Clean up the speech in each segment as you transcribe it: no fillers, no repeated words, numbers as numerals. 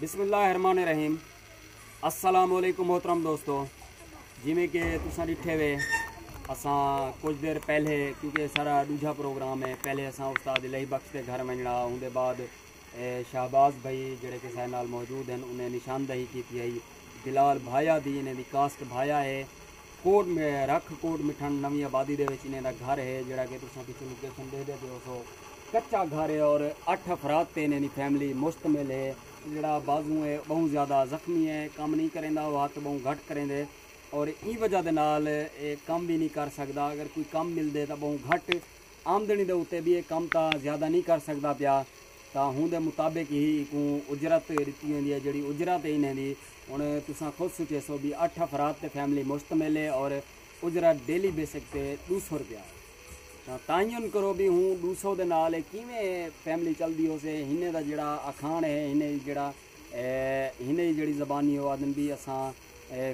बिस्मिल्लाहिर्रहमानिर्रहीम। अस्सलाम वालेकुम मोहतरम दोस्तों, जिमें कि तुसां डिठे वे असां कुछ देर पहले, क्योंकि सारा दूजा प्रोग्राम है, पहले असां उस्ताद इलाही बख्श के घर वञणा, उनके बाद शाहबाज भाई जेड़े कि सारे नाल मौजूद हैं उन्हें निशानदही की है। बिलाल भाया दी इन्हें दी कास्ट भाया है, कोट में रख कोट मिठन नवी आबादी दे विच इन्हें दा घर है जेड़ा कि तुसां पिछले लोकेशन देखदे पे हो। कच्चा घर है और 8 अफराद ते इन्हें दी फैमिली मुश्तमिल है। जड़ा बाजू है बहुत ज़्यादा जख्मी है, काम नहीं करेंदा, वो हाथ बहुत घट करेंदे और ई वजह दे नाल काम भी नहीं कर सकता। अगर कोई काम मिलते तो बहुत घट आमदनी दे उत्ते भी ये काम तो ज़्यादा नहीं कर सकता पिया। तो हूँ दे मुताबिक ही को उजरत दिती हुई है, जी उजरत है इन्हें दी हूँ तुसां खुद सोचे सो भी 8 अफराद ते फैमिली मुश्तमिल है और उजरत डेली बेसिक पे 200 रुपया। तायन करो भी हूँ 200 दे नाल किवें फैमिली चलती हो से। हिने दा जड़ा अखान है, हिने जड़ा हिने जड़ी ज़बानी हो आदन भी असां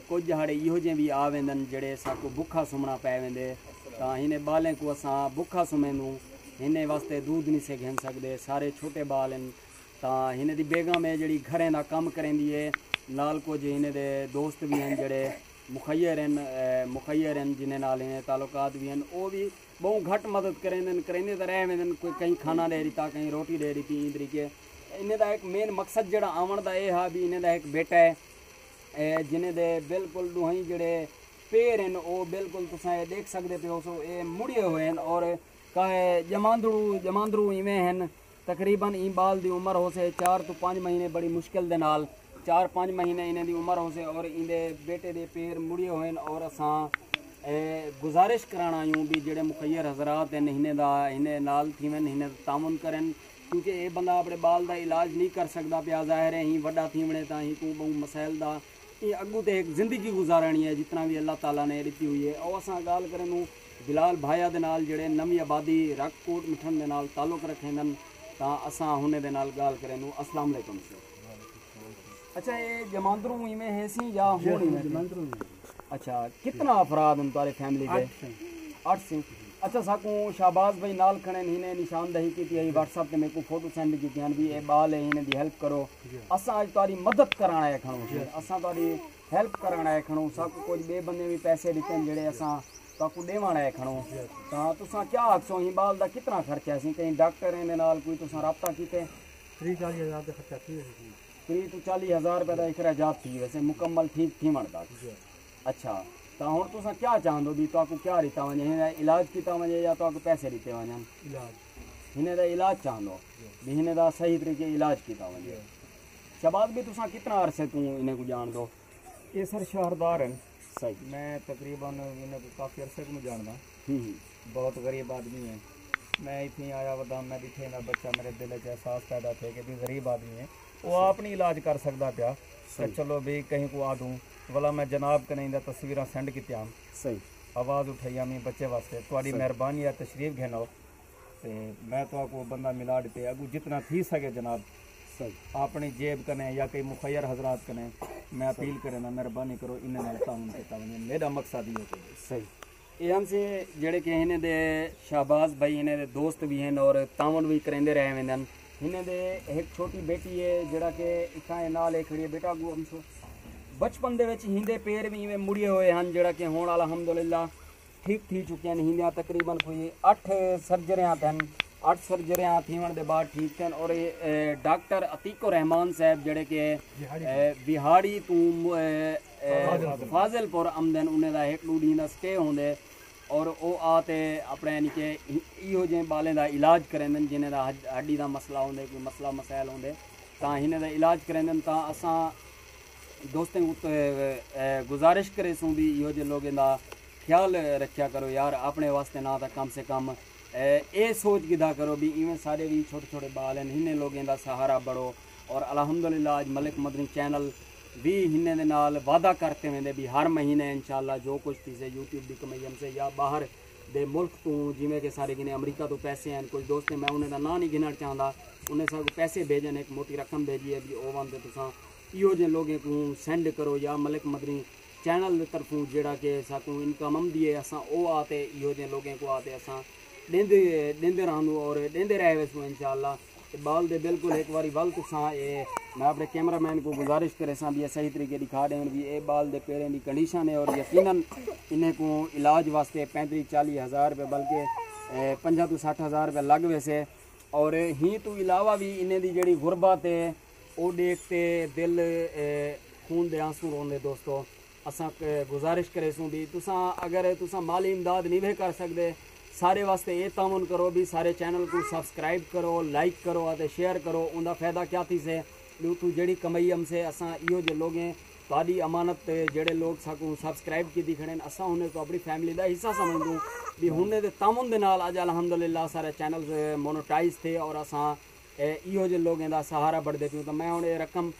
कुछ जहाड़े इहो जे भी आ वेंदन जड़े साको भुखा सुमना पै वेंदे। तो हिने बालें को असां भुखा सुमेंदू, हिने वास्ते दूध नहीं से घन सकते, सारे छोटे बाल हैं। तो हिने दी बेगम है जड़ी घरें दा कम करेंदी है, नाल कुछ हिने दे दोस्त भी हैं जड़े मुखैर हैं जिन्हें नाल इन्हें ताल्लुकात भी हैं। वो भी बहुत घट मदद करेंदे तो रह वेंदन, कोई कहीं खाना दे दिता, कहीं रोटी दे दी। ई तरीके इन्हें दा एक मेन मकसद जड़ा आवन दा ये हा भी इन्हें दा एक बेटा है जिन्हें दे बिल्कुल दुहाई जड़े पैर हैं वो बिल्कुल तुसां ये देख सकते पे हो सो ये मुड़े हुए हैं और कहे जमांदरू इवें हैं। तकरीबन ई बाल दी उम्र हो से 4 तो 5 महीने बड़ी मुश्किल दे नाल 4-5 महीने इन्हें दी उम्र हो से और इनके बेटे दे पैर मुड़े हुए हैं। और असां गुजारिश कराना यूँ भी जेड़े मुखैर हजरात हैं इन्हें नाल थीवन इन्हें तामुन करें, क्योंकि ये बंदा अपने बाल का इलाज नहीं कर सकता पिया। ज़ाहिर है ही वड्डा थीवणे ता ही को बहुत मसैल दा ये अगू तो एक ज़िंदगी गुजारनी है जितना भी अल्लाह ताला ने दी हुई है। और असां गाल करें बिलाल भाया दे नाल जेड़े नवी आबादी रखकोट मिठन दे नाल ताल्लुक रखेंदन, तो असां हुने दे नाल गाल करें। अस्सलाम वालेकुम सर। अच्छा ये जमांदरू इवें है सी या होनी? अच्छा कितना अफराद हैं तुम्हारे फैमिली के? 8 से। अच्छा साकू शाहबाज भाई नाल खड़े इन्हें निशानदही की थी व्हाट्सअप पे मेरे को फोटो सेंड की थी भी ये बाल है इन्हें दी हेल्प करो। असां आज तुम्हारी मदद कराना है खड़ो, असां तुम्हारी हेल्प कराना है खड़ो। साकू कुछ बे बंदे भी पैसे दिते हैं जेड़े असां ताकू देवाना है खड़ो। तो तुसां क्या आखसो ही बाल दा कितना खर्चा है? कहीं डॉक्टर इन्हें नाल कोई तुसां राब्ता कीते? 30-40 हज़ार का खर्चा थी। 30 तो 40 हज़ार रुपये का अखराजात थी वैसे मुकम्मल ठीक थी मरदा। अच्छा तो हुण तुसां क्या चाहंदो भी तो क्या रीता वने हिने इलाज किया वने या तो पैसे रीते वने? इलाज हिने दा इलाज चाहंदो भी हिने दा सही तरीके इलाज किया वने। शबाज भी तुसां कितना अरसे तू इन्हें को जान दो? ये सर शहरदार हैं। सही। मैं तकरीबन इन्हें को काफ़ी अरसे को जानदा। बहुत गरीब आदमी है। मैं इतनी आया वदा मैं दिखे ना बच्चा मेरे दिल च एहसास पैदा थे कि भी गरीब आदमी है वो अपनी इलाज कर सकता पिया। तो चलो भी कहीं को आ दूँ वाला मैं जनाब कनें दा तस्वीर सेंड की सही आवाज़ उठाई मैं बच्चे वास्ते थोड़ी मेहरबानी है तशरीफ घेनो तो मैं तो आपको बंदा मिला देते अगू जितना थी सके जनाब सही अपनी जेब कने या कई मुखैर हजरात कने मैं अपील करें ना मेहरबानी करो इन्हें ताउन किया मेरा मकसद ये है। सही ये हमसे जेड़े कि इन्हें दे शाहबाज भाई इन्हें दे दोस्त भी हैं और ताउन भी करेंदे रहे वेंदन। इन्हें दे एक छोटी बेटी है जड़ा कि इतना नाल एक खड़ी बेटा अगू हमसो बचपन दे विच हिंदे पैर भी इवें मुड़े हुए हैं जड़ा कि हुण अलहमदुलिल्लाह ठीक थी चुके हैं। हिंदियाँ तकरीबन कोई 8 सर्जरियाँ थन, 8 सर्जरियाँ थीवन दे बाद ठीक थे। और डॉक्टर अतीकुर रहमान साहब जड़े कि बिहाड़ी तू फाजिलपुर आमदन उन्हें दा 1-2 दिन स्टे होंदे और वो आते अपने यानी कि इहो जे बालें दा इलाज करेंदन जिन्हें दा हड्डी दा मसला होंदे कोई मसला मसैल होंदे तां हिने दा इलाज करेंदन। तां असां दोस्तें गुजारिश करे सूँ भी इहो जे लोगों का ख्याल रखा करो यार अपने वास्ते ना तो कम से कम ये सोच गिदा करो भी इवें सारे भी छोटे छोटे बाल हैं इन्हें लोगों का सहारा बढ़ो। और अल्हम्दुलिल्लाह आज मलिक मदनी चैनल भी इन्हें दे नाल वादा करते वेंदे भी हर महीने इंशाल्लाह जो कुछ थी से यूट्यूब की कमाई से या बाहर दे मुल्क तो जिमें कि सारे गिने अमरीका तो पैसे हैं कुछ दोस्त मैं उन्हें दा ना नहीं गिनना चाहता उन्हें सब पैसे भेजन एक मोटी रकम भेजी है भी ओवन से तुसां इहो जे लोगों को सेंड करो या मलिक मदनी चैनल तरफों जेड़ा कि साकू इनकम आमदी है असां ओ आते इहो जे लोगों को आते असां देंदे रहंदो और देंदे रहे वेसो इंशाल्लाह। बाल दे बिल्कुल एक बारी वल तुसां ये मैं अपने कैमरामैन को गुजारिश करे सा भी सही तरीके दिखा दें भी ये बाल दे पेरें की कंडीशन है और यकीनन इन्हें को इलाज वास्ते 35-40 हज़ार रुपये बल्कि 50 to 60 हज़ार रुपये लग वैसे और ही तो इलावा भी इन्हें दी जड़ी गुरबत है वो देखते दिल खून दे आंसू रोंदे दोस्तों असा गुजारिश करे सूँ भी तुसा अगर तुसा माली इमदाद नहीं भी कर सकते सारे वास्ते ये तामुन करो भी सारे चैनल को सब्सक्राइब करो लाइक करो और शेयर करो उनका फ़ायदा क्या थी से भी तू जड़ी कमाई हमसे असा इो जो लोग हैं ताड़ी अमानत जेड़े लोग साकू सब्सक्राइब की खड़े असा उन्हें तो अपनी फैमिली का हिस्सा समझ दूँ भी हुने दे तामुन दे नाल अज अलहमदुलिल्लाह सारे चैनल मोनोटाइज थे और असा इो जो लोगों का सहारा बढ़ते पियूँ तो मैं हूँ रकम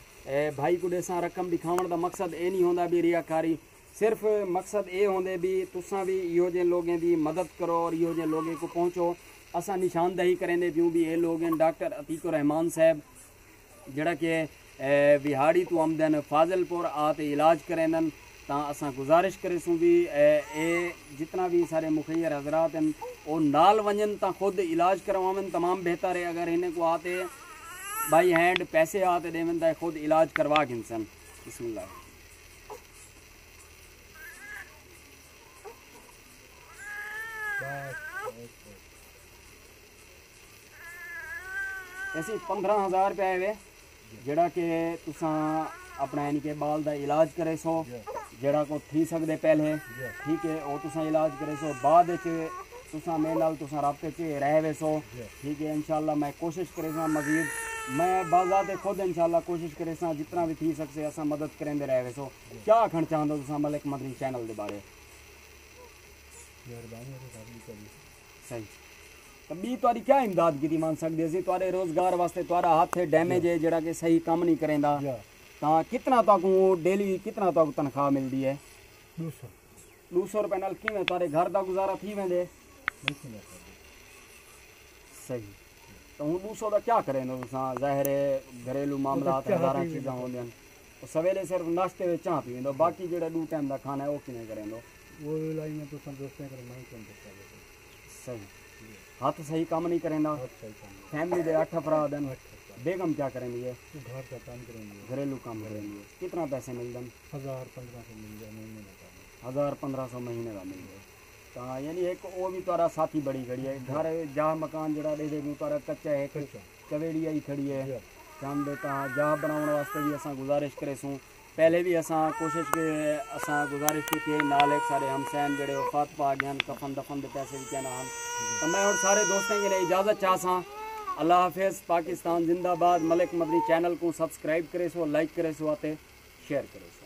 भाई को देसा रकम दिखावन का मकसद ये नहीं होंदा भी रियाकारी सिर्फ मकसद ये होंदे भी तुसा भी इो जे लोगों की मदद करो और इो जे लोगों को पहुँचो असा निशानदही करेंदे पियूँ भी ये लोग हैं डॉक्टर अतीकुर रहमान साहब जड़ा कि बिहाड़ी तो आमदन फाजिलपुर आते इलाज करेंदन ता असा गुजारिश करे सूँ भी ए जितना भी सारे मुखैर हजरात हैं वो नाल वजन ता खुद इलाज करवावन तमाम बेहतर है अगर इन्हें को आते बाई हैंड पैसे आते देवन ता खुद इलाज करवा गिनसन बिस्मिल्लाह ऐसे 15,000 रुपये आए वे जड़ा कि तुसा अपना यानी कि बाल का इलाज करे सो जड़ा को थी सकते पहले ठीक है वो तुसा इलाज करे सो बाद तुसा मेरे नाल तुसा राब्ते च रह वे सो ठीक है इंशाल्लाह मैं कोशिश करे सा मजीद मैं बाज़ात खुद इंशाल्लाह कोशिश करे सा जितना भी थी सकते असा मदद करेंदे रह वे सो क्या आखना चाहते हो तुसा मलिक मदनी चैनल के बारे सही तभी तुहारी क्या इमदाद की मान सकते असी तुहारे रोज़गार वास्ते तुहारा हाथ डैमेज है जड़ा कि सही काम नहीं करेंदा ता कितना तक डेली कितना तक तनख्वाह मिलती है 200 रुपए नाल किवें तुहारे घर का गुजारा थी वेंदे सही तो हूँ 200 का क्या करें तुसा ज़ाहिर है घरेलू मामला हज़ार चीज़ा होंदियां सवेले सिर्फ नाश्ते में चाह पी वेंदो बाकी जो 2 टाइम का खाना है वो किवें करेंदो वो लाइन में तो दोस्तों सही हाथ सही काम नहीं करेंदा फैमिली दे 8 अफराद हैं बेगम क्या करेंगी है घर का काम करेंगे घरेलू काम करेंगे कितना पैसे मिलते हैं 1,000-1,500 मिल जाए महीने का 1,000-1,500 महीने का मिल जाए तो यानी एक वो भी तारा साथी बड़ी खड़ी है घर जहाँ मकान जरा दे दे तारा कच्चा है चवेड़िया ही खड़ी है चांदे जहाँ बनाने वास्ते भी असा गुजारिश करे सूँ पहले भी असा कोशिश के असा गुजारिश की नाल एक सारे हमसैन जड़े वफात पा गए कफन दफन के पैसे भी कहना हम तो मैं और सारे दोस्तों के लिए इजाज़त चाह सा अल्लाह हाफिज़ पाकिस्तान जिंदाबाद मलिक मदनी चैनल को सब्सक्राइब करे सो लाइक करे सो आते शेयर करे सो